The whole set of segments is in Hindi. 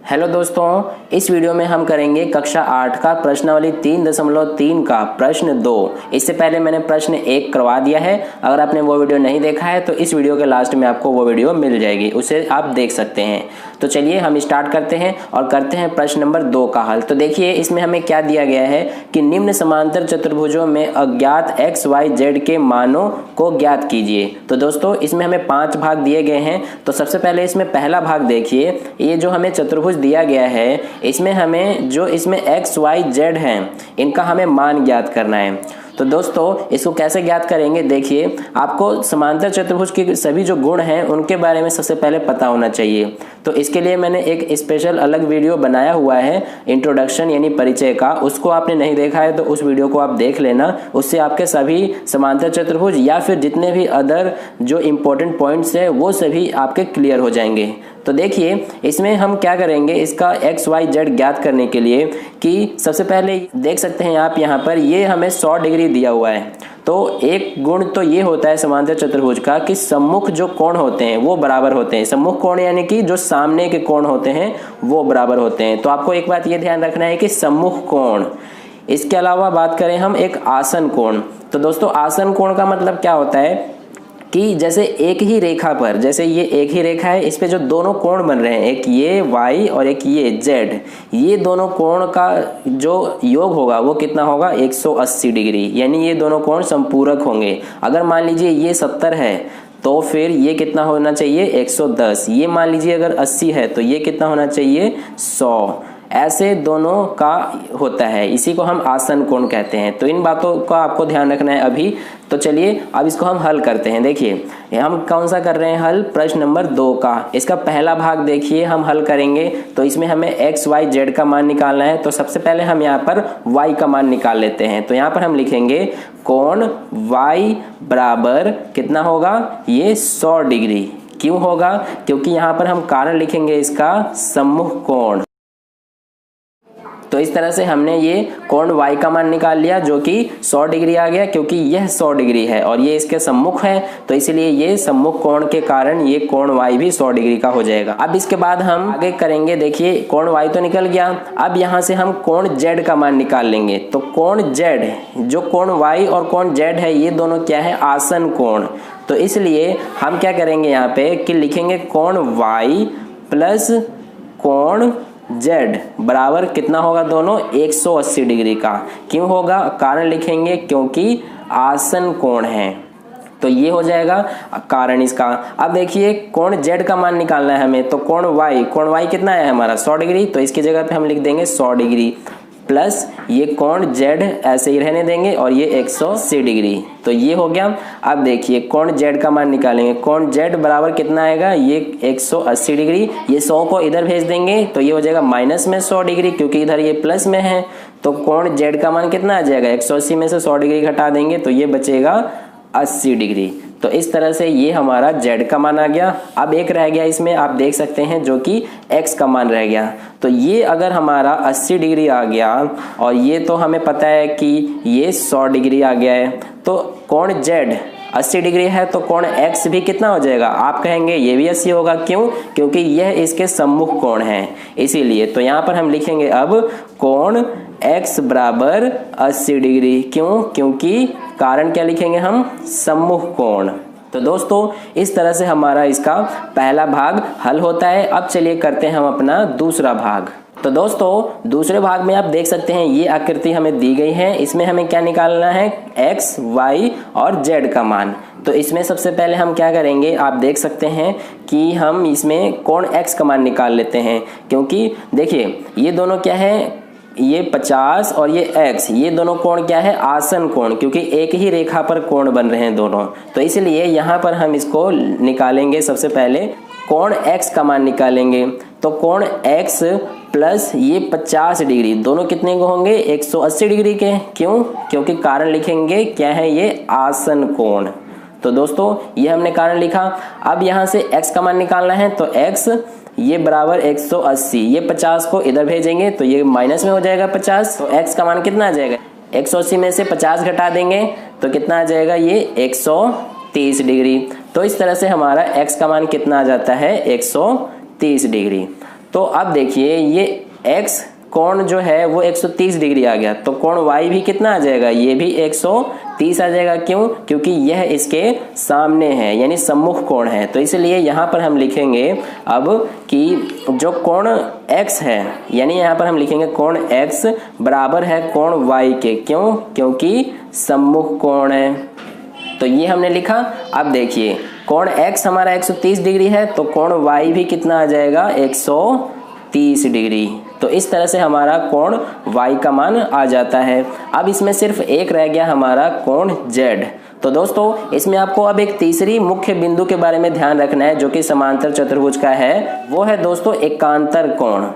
हेलो दोस्तों, इस वीडियो में हम करेंगे कक्षा 8 का प्रश्नावली 3.3 का प्रश्न 2। इससे पहले मैंने प्रश्न 1 करवा दिया है। अगर आपने वो वीडियो नहीं देखा है तो इस वीडियो के लास्ट में आपको वो वीडियो मिल जाएगी, उसे आप देख सकते हैं। तो चलिए हम स्टार्ट करते हैं और करते हैं प्रश्न नंबर 2 का हल। तो देखिए इसमें हमें क्या दिया गया है कि निम्न समांतर चतुर्भुजों में अज्ञात x, y, z के मानों को ज्ञात कीजिए। तो दोस्तों इसमें हमें 5 भाग दिए गए हैं। तो सबसे पहले इसमें पहला भाग देखिए, ये जो हमें चतुर्भुज दिया गया है इसमें हमें जो इसमें x, y, z हैं इनका हमें मान ज्ञात करना है। तो दोस्तों इसको कैसे ज्ञात करेंगे, देखिए आपको समांतर चतुर्भुज के सभी जो गुण हैं उनके बारे में सबसे पहले पता होना चाहिए। तो इसके लिए मैंने एक स्पेशल अलग वीडियो बनाया हुआ है इंट्रोडक्शन यानी परिचय का, उसको आपने नहीं देखा है तो उस वीडियो को आप देख लेना। उससे आपके सभी समांतर चतुर्भुज या फिर जितने भी अदर जो इम्पोर्टेंट पॉइंट्स है वो सभी आपके क्लियर हो जाएंगे। तो देखिए इसमें हम क्या करेंगे, इसका x, y, z ज्ञात करने के लिए कि सबसे पहले देख सकते हैं आप यहाँ पर ये हमें 100 डिग्री दिया हुआ है। तो एक गुण तो ये होता है समांतर चतुर्भुज का कि सम्मुख जो कोण होते हैं वो बराबर होते हैं। सम्मुख कोण यानी कि जो सामने के कोण होते हैं वो बराबर होते हैं। तो आपको एक बात ये ध्यान रखना है कि सम्मुख कोण। इसके अलावा बात करें हम एक आसन कोण। तो दोस्तों आसन कोण का मतलब क्या होता है कि जैसे एक ही रेखा पर, जैसे ये एक ही रेखा है, इस पे जो दोनों कोण बन रहे हैं, एक ये y और एक ये z, ये दोनों कोण का जो योग होगा वो कितना होगा 180 डिग्री, यानी ये दोनों कोण संपूरक होंगे। अगर मान लीजिए ये 70 है तो फिर ये कितना होना चाहिए 110। ये मान लीजिए अगर 80 है तो ये कितना होना चाहिए 100। ऐसे दोनों का होता है, इसी को हम आसन कोण कहते हैं। तो इन बातों का आपको ध्यान रखना है अभी। तो चलिए अब इसको हम हल करते हैं। देखिए हम कौन सा कर रहे हैं हल, प्रश्न नंबर 2 का। इसका पहला भाग देखिए हम हल करेंगे। तो इसमें हमें x, y, z का मान निकालना है। तो सबसे पहले हम यहाँ पर y का मान निकाल लेते हैं। तो यहाँ पर हम लिखेंगे कोण y बराबर कितना होगा, ये 100 डिग्री। क्यों होगा, क्योंकि यहाँ पर हम कारण लिखेंगे इसका सम्मुख कोण। तो इस तरह से हमने ये कोण y का मान निकाल लिया जो कि 100 डिग्री आ गया, क्योंकि यह 100 डिग्री है और ये इसके सम्मुख है। तो इसलिए ये सम्मुख कोण के कारण ये कोण y भी 100 डिग्री का हो जाएगा। अब इसके बाद हम आगे करेंगे। देखिए कोण y तो निकल गया, अब यहाँ से हम कोण z का मान निकाल लेंगे। तो कोण z, जो कोण y और कोण z है ये दोनों क्या है, आसन कोण। तो इसलिए हम क्या करेंगे यहाँ पे कि लिखेंगे कोण y प्लस कोण z बराबर कितना होगा, दोनों 180 डिग्री का। क्यों होगा, कारण लिखेंगे क्योंकि आसन कोण है। तो ये हो जाएगा कारण इसका। अब देखिए कोण z का मान निकालना है हमें। तो कोण y कितना है हमारा 100 डिग्री। तो इसकी जगह पे हम लिख देंगे 100 डिग्री प्लस ये कोण z ऐसे ही रहने देंगे और ये 180 डिग्री। तो ये हो गया। अब देखिए कोण z का मान निकालेंगे। कोण z बराबर कितना आएगा, ये 180 डिग्री। ये 100 को इधर भेज देंगे तो ये हो जाएगा माइनस में 100 डिग्री, क्योंकि इधर ये प्लस में है। तो कोण z का मान कितना आ जाएगा, 180 में से 100 डिग्री घटा देंगे तो ये बचेगा 80 डिग्री। तो इस तरह से ये हमारा z का मान आ गया। अब एक रह गया इसमें, आप देख सकते हैं, जो कि x का मान रह गया। तो ये अगर हमारा 80 डिग्री आ गया और ये तो हमें पता है कि ये 100 डिग्री आ गया है, तो कोण z 80 डिग्री है तो कोण x भी कितना हो जाएगा, आप कहेंगे ये भी 80 होगा। क्यों, क्योंकि यह इसके सम्मुख कोण है इसीलिए। तो यहाँ पर हम लिखेंगे अब कोण x बराबर 80 डिग्री। क्यों, क्योंकि कारण क्या लिखेंगे हम, सम्मुख कोण। तो दोस्तों इस तरह से हमारा इसका पहला भाग हल होता है। अब चलिए करते हैं हम अपना दूसरा भाग। तो दोस्तों दूसरे भाग में आप देख सकते हैं ये आकृति हमें दी गई है। इसमें हमें क्या निकालना है, x, y और z का मान। तो इसमें सबसे पहले हम क्या करेंगे, आप देख सकते हैं कि हम इसमें कोण x का मान निकाल लेते हैं। क्योंकि देखिए ये दोनों क्या है, ये 50 और ये x, ये दोनों कोण क्या है, आसन कोण, क्योंकि एक ही रेखा पर कोण बन रहे हैं दोनों। तो इसलिए यहाँ पर हम इसको निकालेंगे। सबसे पहले कोण x का मान निकालेंगे। तो कोण x प्लस ये 50 डिग्री, दोनों कितने को होंगे 180 डिग्री के। क्यों, क्योंकि कारण लिखेंगे क्या है, ये आसन कोण। तो दोस्तों ये हमने कारण लिखा। अब यहाँ से x का मान निकालना है। तो x ये बराबर 180, ये 50 को इधर भेजेंगे तो ये माइनस में हो जाएगा 50। तो x का मान कितना आ जाएगा, 180 में से 50 घटा देंगे तो कितना आ जाएगा, ये 130 डिग्री। तो इस तरह से हमारा x का मान कितना आ जाता है, 130 डिग्री। तो अब देखिए ये x कोण जो है वो 130 डिग्री आ गया, तो कोण y भी कितना आ जाएगा, ये भी 130 आ जाएगा। क्यों? क्योंकि यह इसके सामने है यानी सम्मुख कोण है। तो इसलिए यहाँ पर हम लिखेंगे अब कि जो कोण x है यानी यहाँ पर हम लिखेंगे कोण x बराबर है कोण y के। क्यों? क्योंकि सम्मुख कोण है। तो ये हमने लिखा। अब देखिए कोण x हमारा 130 डिग्री है, तो कोण y भी कितना आ जाएगा, 130 डिग्री। तो इस तरह से हमारा कोण y का मान आ जाता है। अब इसमें सिर्फ एक रह गया हमारा कोण z। तो दोस्तों इसमें आपको अब एक तीसरी मुख्य बिंदु के बारे में ध्यान रखना है जो कि समांतर चतुर्भुज का है, वो है दोस्तों एकांतर कोण।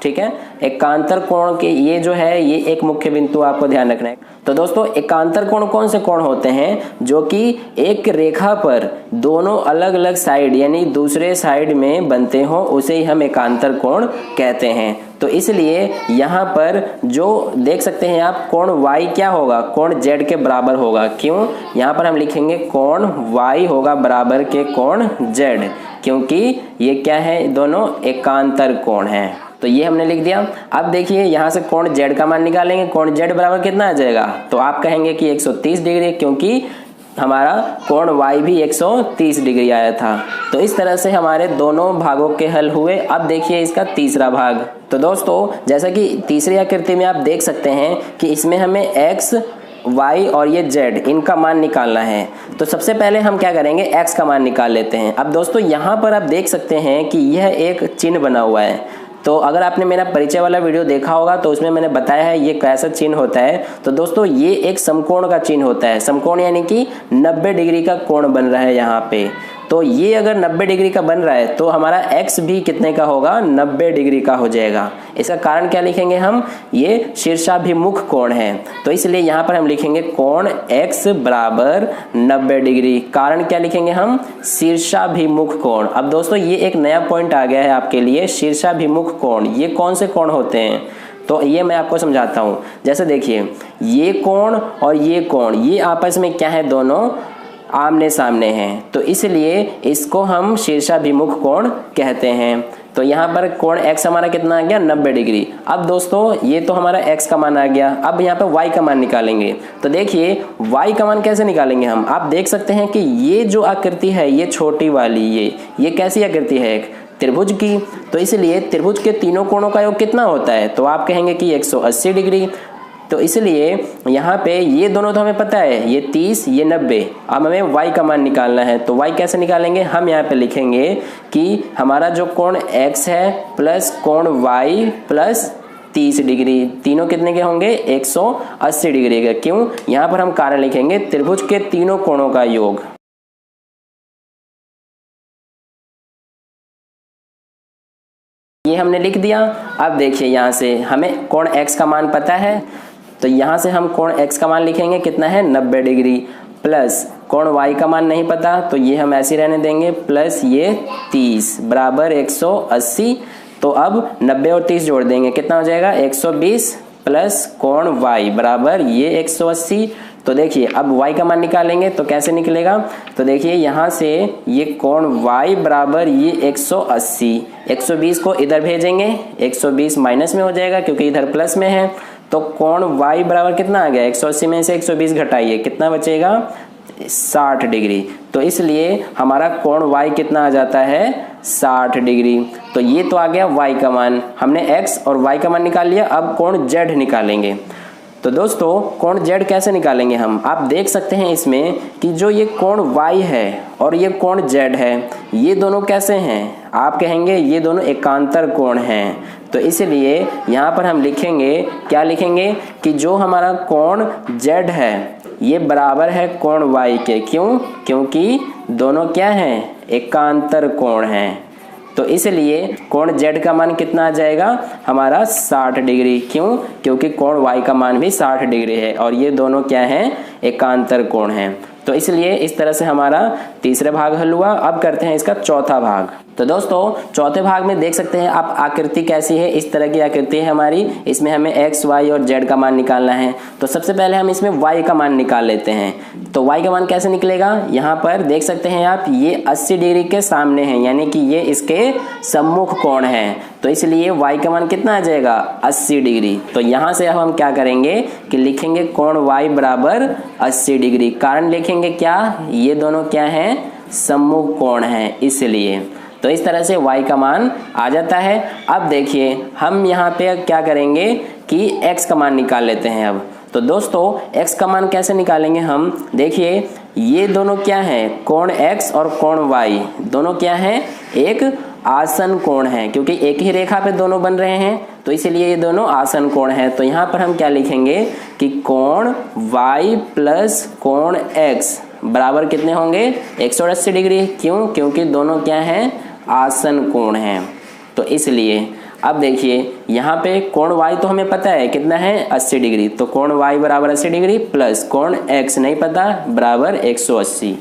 ठीक है, एकांतर कोण के ये जो है ये एक मुख्य बिंदु आपको ध्यान रखना है। तो दोस्तों एकांतर कोण कौन से कोण होते हैं, जो कि एक रेखा पर दोनों अलग अलग साइड यानी दूसरे साइड में बनते हो, उसे ही हम एकांतर कोण कहते हैं। तो इसलिए यहाँ पर जो देख सकते हैं आप कोण y क्या होगा, कोण z के बराबर होगा। क्यों? यहाँ पर हम लिखेंगे कोण y होगा बराबर के कोण z, क्योंकि ये क्या है, दोनों एकांतर कोण हैं। तो ये हमने लिख दिया। अब देखिए यहाँ से कोण z का मान निकालेंगे। कोण z बराबर कितना आ जाएगा, तो आप कहेंगे कि 130 डिग्री, क्योंकि हमारा कोण y भी 130 डिग्री आया था। तो इस तरह से हमारे दोनों भागों के हल हुए। अब देखिए इसका तीसरा भाग। तो दोस्तों जैसा कि तीसरी आकृति में आप देख सकते हैं कि इसमें हमें x y और ये z इनका मान निकालना है। तो सबसे पहले हम क्या करेंगे, x का मान निकाल लेते हैं। अब दोस्तों यहाँ पर आप देख सकते हैं कि यह एक चिन्ह बना हुआ है। तो अगर आपने मेरा परिचय वाला वीडियो देखा होगा तो उसमें मैंने बताया है ये कैसा चिन्ह होता है। तो दोस्तों ये एक समकोण का चिन्ह होता है। समकोण यानी कि 90 डिग्री का कोण बन रहा है यहाँ पे। तो ये अगर 90 डिग्री का बन रहा है तो हमारा x भी कितने का होगा, 90 डिग्री का हो जाएगा। इसका कारण क्या लिखेंगे हम, ये शीर्षाभिमुख कोण है। तो इसलिए यहाँ पर हम लिखेंगे कोण x बराबर 90 डिग्री। कारण क्या लिखेंगे हम, शीर्षाभिमुख कोण। अब दोस्तों ये एक नया पॉइंट आ गया है आपके लिए, शीर्षाभिमुख कोण। ये कौन से कोण होते हैं, तो ये मैं आपको समझाता हूँ। जैसे देखिए ये कोण और ये कोण ये आपस में क्या है, दोनों आमने सामने हैं। तो इसलिए इसको हम शीर्षाभिमुख कोण कहते हैं। तो यहाँ पर कोण x हमारा कितना आ गया, 90 डिग्री। अब दोस्तों ये तो हमारा x का मान आ गया। अब यहाँ पर y का मान निकालेंगे। तो देखिए y का मान कैसे निकालेंगे हम, आप देख सकते हैं कि ये जो आकृति है ये छोटी वाली ये कैसी आकृति है, एक त्रिभुज की। तो इसलिए त्रिभुज के तीनों कोणों का योग कितना होता है, तो आप कहेंगे कि 180 डिग्री। तो इसलिए यहाँ पे ये दोनों तो हमें पता है, ये 30 ये 90। अब हमें y का मान निकालना है। तो y कैसे निकालेंगे, हम यहाँ पे लिखेंगे कि हमारा जो कोण x है प्लस कोण y प्लस 30 डिग्री, तीनों कितने के होंगे, 180 डिग्री के। क्यों? यहाँ पर हम कारण लिखेंगे त्रिभुज के तीनों कोणों का योग। ये हमने लिख दिया। अब देखिए यहाँ से हमें कोण x का मान पता है, तो यहाँ से हम कोण x का मान लिखेंगे कितना है, 90 डिग्री। प्लस कोण y का मान नहीं पता तो ये हम ऐसे रहने देंगे, प्लस ये 30 बराबर 180। तो अब 90 और 30 जोड़ देंगे, कितना हो जाएगा, 120 प्लस कोण y बराबर ये 180। तो देखिए अब y का मान निकालेंगे तो कैसे निकलेगा, तो देखिए यहाँ से ये कोण y बराबर ये 180, 120 को इधर भेजेंगे, 120 माइनस में हो जाएगा क्योंकि इधर प्लस में है। तो कोण y बराबर कितना आ गया, 180 में से 120 घटाइए, कितना बचेगा, 60 डिग्री। तो इसलिए हमारा कोण y कितना आ जाता है, 60 डिग्री। तो ये तो आ गया y का मान, हमने x और y का मान निकाल लिया। अब कोण z निकालेंगे। तो दोस्तों कोण z कैसे निकालेंगे हम, आप देख सकते हैं इसमें कि जो ये कोण y है और ये कोण z है, ये दोनों कैसे हैं, आप कहेंगे ये दोनों एकांतर कोण हैं। तो इसलिए यहाँ पर हम लिखेंगे, क्या लिखेंगे कि जो हमारा कोण z है ये बराबर है कोण y के। क्यों? क्योंकि दोनों क्या हैं, एकांतर कोण हैं। तो इसलिए कोण z का मान कितना आ जाएगा, हमारा 60 डिग्री। क्यों? क्योंकि कोण y का मान भी 60 डिग्री है और ये दोनों क्या हैं, एकांतर कोण हैं। तो इसलिए इस तरह से हमारा तीसरा भाग हल हुआ। अब करते हैं इसका चौथा भाग। तो दोस्तों चौथे भाग में देख सकते हैं आप आकृति कैसी है। इस तरह की आकृति है हमारी, इसमें हमें x, y और z का मान निकालना है। तो सबसे पहले हम इसमें y का मान निकाल लेते हैं। तो y का मान कैसे निकलेगा, यहाँ पर देख सकते हैं आप, ये 80 डिग्री के सामने है, यानी कि ये इसके सम्मुख कोण है। तो इसलिए y का मान कितना आ जाएगा, 80 डिग्री। तो यहाँ से अब हम क्या करेंगे कि लिखेंगे कोण y बराबर 80 डिग्री। कारण लिखेंगे क्या, ये दोनों क्या है, सम्मुख कोण है, इसलिए। तो इस तरह से y का मान आ जाता है। अब देखिए हम यहाँ पे क्या करेंगे कि x का मान निकाल लेते हैं। अब तो दोस्तों x का मान कैसे निकालेंगे हम, देखिए ये दोनों क्या है, कोण x और कोण y दोनों क्या है, एक आसन कोण है, क्योंकि एक ही रेखा पे दोनों बन रहे हैं, तो इसीलिए ये दोनों आसन कोण है। तो यहाँ पर हम क्या लिखेंगे कि कोण y प्लस कोण x बराबर कितने होंगे, 180 डिग्री। क्यों, क्योंकि दोनों क्या हैं, आसन कोण हैं। तो इसलिए अब देखिए यहाँ पे कोण y तो हमें पता है कितना है, 80 डिग्री। तो कोण y बराबर 80 डिग्री प्लस कोण x नहीं पता बराबर 180।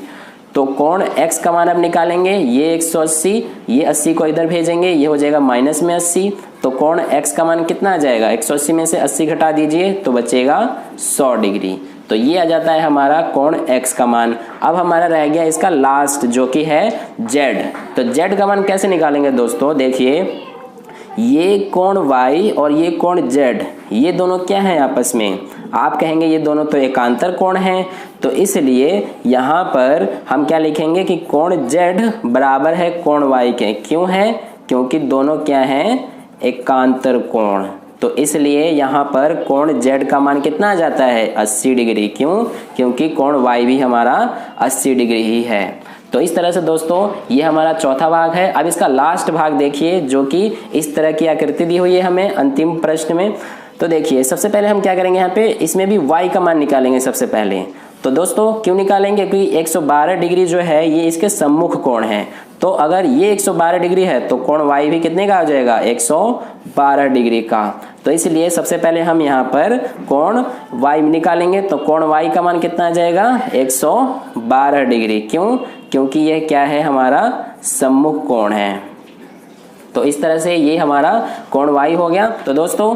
तो कोण x का मान अब निकालेंगे, ये 180, ये 80 को इधर भेजेंगे, ये हो जाएगा माइनस में 80। तो कोण x का मान कितना आ जाएगा, 180 में से 80 घटा दीजिए तो बचेगा 100 डिग्री। तो ये आ जाता है हमारा कोण x का मान। अब हमारा रह गया इसका लास्ट जो कि है z। तो z का मान कैसे निकालेंगे दोस्तों, देखिए ये कोण y और ये कोण z, ये दोनों क्या हैं आपस में, आप कहेंगे ये दोनों तो एकांतर कोण हैं। तो इसलिए यहाँ पर हम क्या लिखेंगे कि कोण z बराबर है कोण y के। क्यों है, क्योंकि दोनों क्या हैं, एकांतर कोण। तो इसलिए यहाँ पर कोण z का मान कितना आ जाता है, 80 डिग्री। क्यों, क्योंकि कोण y भी हमारा 80 डिग्री ही है। तो इस तरह से दोस्तों ये हमारा चौथा भाग है। अब इसका लास्ट भाग देखिए, जो कि इस तरह की आकृति दी हुई है हमें अंतिम प्रश्न में। तो देखिए सबसे पहले हम क्या करेंगे, यहाँ पे इसमें भी y का मान निकालेंगे सबसे पहले। तो दोस्तों क्यों निकालेंगे, क्योंकि 112 डिग्री जो है ये इसके सम्मुख कोण है। तो अगर ये 112 डिग्री है तो कोण y भी कितने का आ जाएगा, 112 डिग्री का। तो इसलिए सबसे पहले हम यहाँ पर कोण y निकालेंगे। तो कोण y का मान कितना आ जाएगा, 112 डिग्री। क्यों, क्योंकि ये क्या है, हमारा सम्मुख कोण है। तो इस तरह से ये हमारा कोण y हो गया। तो दोस्तों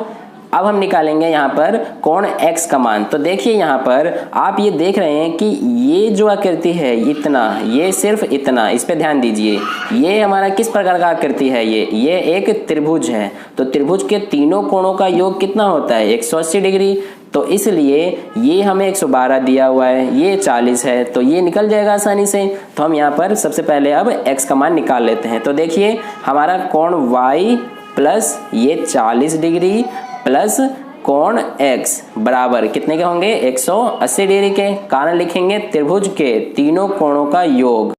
अब हम निकालेंगे यहाँ पर कोण x का मान। तो देखिए यहाँ पर आप ये देख रहे हैं कि ये जो आकृति है इतना, ये सिर्फ इतना, इस पे ध्यान दीजिए। ये हमारा किस प्रकार का आकृति है, ये एक त्रिभुज है। तो त्रिभुज के तीनों कोणों का योग कितना होता है, 180 डिग्री। तो इसलिए ये हमें 112 दिया हुआ है, ये 40 है, तो ये निकल जाएगा आसानी से। तो हम यहाँ पर सबसे पहले अब x का मान निकाल लेते हैं। तो देखिए हमारा कोण y प्लस ये 40 डिग्री प्लस कोण x बराबर कितने के होंगे, 180 डिग्री के। कारण लिखेंगे त्रिभुज के तीनों कोणों का योग।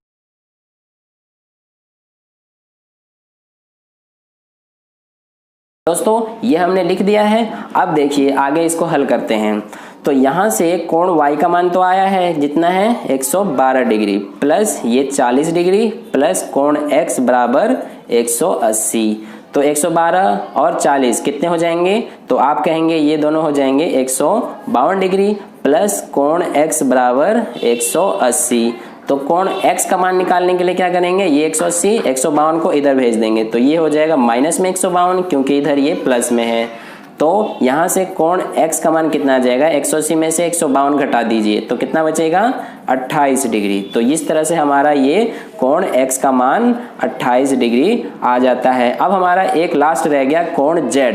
दोस्तों ये हमने लिख दिया है। अब देखिए आगे इसको हल करते हैं। तो यहाँ से कोण y का मान तो आया है, जितना है 112 डिग्री प्लस ये 40 डिग्री प्लस कोण x बराबर 180। तो 112 और 40 कितने हो जाएंगे, तो आप कहेंगे ये दोनों हो जाएंगे 152 डिग्री प्लस कोण x बराबर 180। तो कोण x का मान निकालने के लिए क्या करेंगे, ये 180 152 को इधर भेज देंगे, तो ये हो जाएगा माइनस में 152, क्योंकि इधर ये प्लस में है। तो यहाँ से कोण x का मान कितना आ जाएगा, 180 में से 152 घटा दीजिए तो कितना बचेगा, 28 डिग्री। तो इस तरह से हमारा ये कोण x का मान 28 डिग्री आ जाता है। अब हमारा एक लास्ट रह गया कोण z।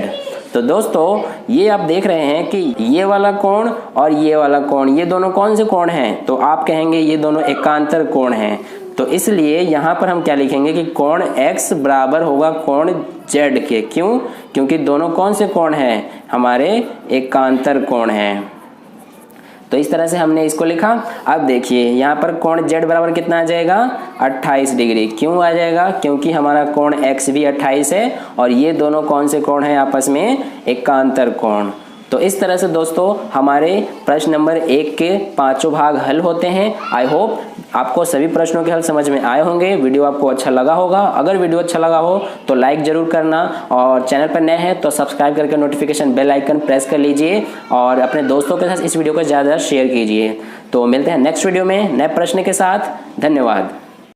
तो दोस्तों ये आप देख रहे हैं कि ये वाला कोण और ये वाला कोण, ये दोनों कौन से कोण हैं, तो आप कहेंगे ये दोनों एकांतर कोण हैं। तो इसलिए यहाँ पर हम क्या लिखेंगे कि कोण x बराबर होगा कोण z के। क्यों, क्योंकि दोनों कौन से कोण हैं, हमारे एकांतर कोण हैं। तो इस तरह से हमने इसको लिखा। अब देखिए यहाँ पर कोण z बराबर कितना आ जाएगा, 28 डिग्री। क्यों आ जाएगा, क्योंकि हमारा कोण x भी 28 है और ये दोनों कौन से कोण हैं आपस में, एकांतर कोण। तो इस तरह से दोस्तों हमारे प्रश्न नंबर 1 के 5 भाग हल होते हैं। आई होप आपको सभी प्रश्नों के हल समझ में आए होंगे। वीडियो आपको अच्छा लगा होगा। अगर वीडियो अच्छा लगा हो तो लाइक जरूर करना, और चैनल पर नए हैं तो सब्सक्राइब करके नोटिफिकेशन बेल आइकन प्रेस कर लीजिए, और अपने दोस्तों के साथ इस वीडियो को ज़्यादा शेयर कीजिए। तो मिलते हैं नेक्स्ट वीडियो में नए प्रश्न के साथ। धन्यवाद।